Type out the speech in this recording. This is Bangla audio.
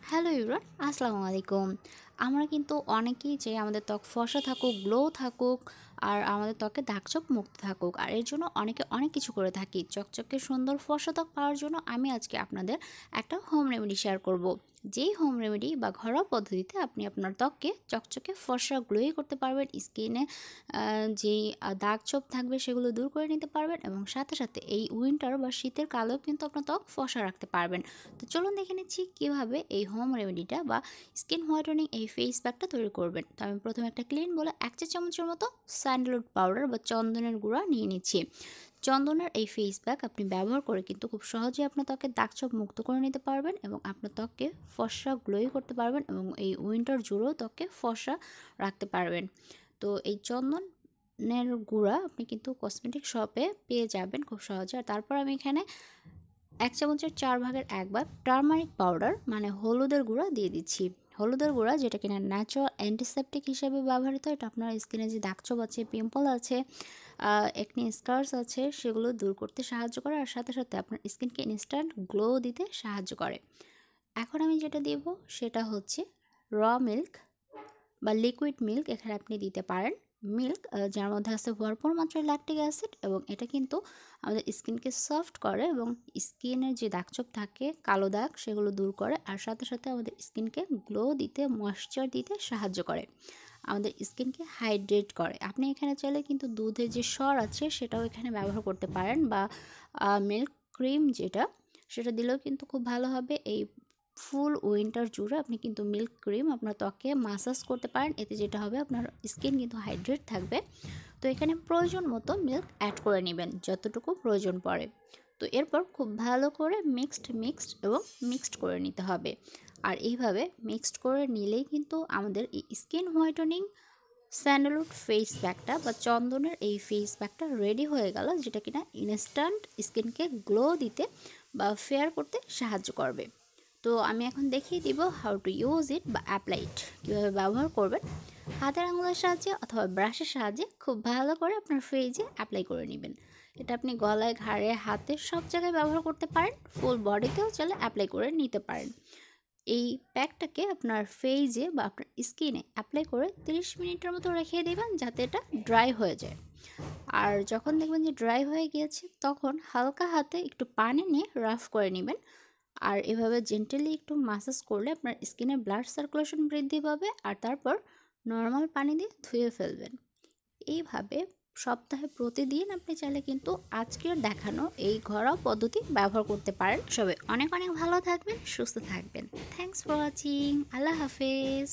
হ্যালো এভরিওয়ান, আসসালামু আলাইকুম। আমরা কিন্তু অনেকেই চাই আমাদের ত্বক ফর্সা থাকুক, গ্লো থাকুক, আর আমাদের ত্বকে দাগছোপ মুক্ত থাকুক। আর এর জন্য অনেকে অনেক কিছু করে থাকি। চকচকে সুন্দর ফর্সা ত্বক পাওয়ার জন্য আমি আজকে আপনাদের একটা হোম রেমেডি শেয়ার করব। যেই হোম রেমেডি বা ঘরোয়া পদ্ধতিতে আপনি আপনার ত্বককে চকচকে ফর্সা গ্লোই করতে পারবেন, স্কিনে যেই দাগছোপ থাকবে সেগুলো দূর করে নিতে পারবেন, এবং সাথে সাথে এই উইন্টার বা শীতের কালেও কিন্তু আপনার ত্বক ফর্সা রাখতে পারবেন। তো চলুন দেখে নিচ্ছি কীভাবে এই হোম রেমেডিটা বা স্কিন হোয়াইটেনিং এই ফেস প্যাকটা তৈরি করবেন। তো আমি প্রথমে একটা ক্লিন বলে 1 চা চামচের মতো স্যান্ডালউড পাউডার বা চন্দনের গুঁড়া নিয়ে নিচ্ছি। চন্দনের এই ফেস প্যাক আপনি ব্যবহার করে কিন্তু খুব সহজেই আপনার ত্বকে দাগছোপ মুক্ত করে নিতে পারবেন, এবং আপনার ত্বককে ফর্সা গ্লোই করতে পারবেন, এবং এই উইন্টার জুড়েও ত্বককে ফর্সা রাখতে পারবেন। তো এই চন্দনের গুঁড়া আপনি কিন্তু কসমেটিক শপে পেয়ে যাবেন খুব সহজে। আর তারপর আমি এখানে 1 চামচের 4 ভাগের 1 ভাগ টারমারিক পাউডার মানে হলুদের গুঁড়া দিয়ে দিচ্ছি। হলুদের গুঁড়া যেটা কিনা ন্যাচারাল অ্যান্টিসেপটিক হিসেবে ব্যবহৃত। এটা আপনার স্কিনে যে দাগছোপ আছে, পিম্পল আছে, একনি স্কার্স আছে, সেগুলো দূর করতে সাহায্য করে, আর সাথে সাথে আপনার স্কিনকে ইনস্ট্যান্ট গ্লো দিতে সাহায্য করে। এখন আমি যেটা দেব সেটা হচ্ছে র মিল্ক বা লিকুইড মিল্ক। এখানে আপনি দিতে পারেন মিল্ক, যার মধ্যে আছে ভরপুর মাত্রায় ল্যাকটিক অ্যাসিড, এবং এটা কিন্তু আমাদের স্কিনকে সফট করে এবং স্কিনের যে দাগছোপ থাকে, কালো দাগ, সেগুলো দূর করে, আর সাথে সাথে আমাদের স্কিনকে গ্লো দিতে, ময়েশ্চার দিতে সাহায্য করে, আমাদের স্কিনকে হাইড্রেট করে। আপনি এখানে চাইলে কিন্তু দুধের যে সর আছে সেটাও এখানে ব্যবহার করতে পারেন, বা মিল্ক ক্রিম যেটা, সেটা দিলেও কিন্তু খুব ভালো হবে। এই ফুল উইন্টার জুড়ে আপনি কিন্তু মিল্ক ক্রিম আপনার ত্বকে মাসাজ করতে পারেন। এতে যেটা হবে, আপনার স্কিন কিন্তু হাইড্রেট থাকবে। তো এখানে প্রয়োজন মতো মিল্ক অ্যাড করে নেবেন, যতটুকু প্রয়োজন পড়ে। তো এরপর খুব ভালো করে মিক্সড করে নিতে হবে। আর এইভাবে মিক্সড করে নিলেই কিন্তু আমাদের এই স্কিন হোয়াইটেনিং স্যান্ডালউড ফেস প্যাকটা বা চন্দনের এই ফেস প্যাকটা রেডি হয়ে গেল, যেটা কিনা ইনস্ট্যান্ট স্কিনকে গ্লো দিতে বা ফেয়ার করতে সাহায্য করবে। তো আমি এখন দেখিয়ে দিব হাউ টু ইউজ ইট বা অ্যাপ্লাই ইট, কীভাবে ব্যবহার করবেন। হাতের আঙুলের সাহায্যে অথবা ব্রাশের সাহায্যে খুব ভালো করে আপনার ফেসে অ্যাপ্লাই করে নেবেন। এটা আপনি গলায়, ঘাড়ে, হাতে সব জায়গায় ব্যবহার করতে পারেন। ফুল বডিতেও চলে অ্যাপ্লাই করে নিতে পারেন। এই প্যাকটাকে আপনার ফেসে বা আপনার স্কিনে অ্যাপ্লাই করে 30 মিনিটের মতো রেখে দেবেন, যাতে এটা ড্রাই হয়ে যায়। আর যখন দেখবেন যে ড্রাই হয়ে গিয়েছে, তখন হালকা হাতে একটু পানি নিয়ে রাফ করে নেবেন। আর এভাবে জেন্টালি একটু মাসাজ করলে আপনার স্কিনে ব্লাড সার্কুলেশন বৃদ্ধি পাবে, আর তারপর নর্মাল পানি দিয়ে ধুয়ে ফেলবেন। এইভাবে সপ্তাহে প্রতিদিন আপনি চাইলে কিন্তু আজকের দেখানো এই ঘরোয়া পদ্ধতি ব্যবহার করতে পারেন। সবাই অনেক অনেক ভালো থাকবেন, সুস্থ থাকবেন। Thanks for watching. আল্লাহ হাফেজ।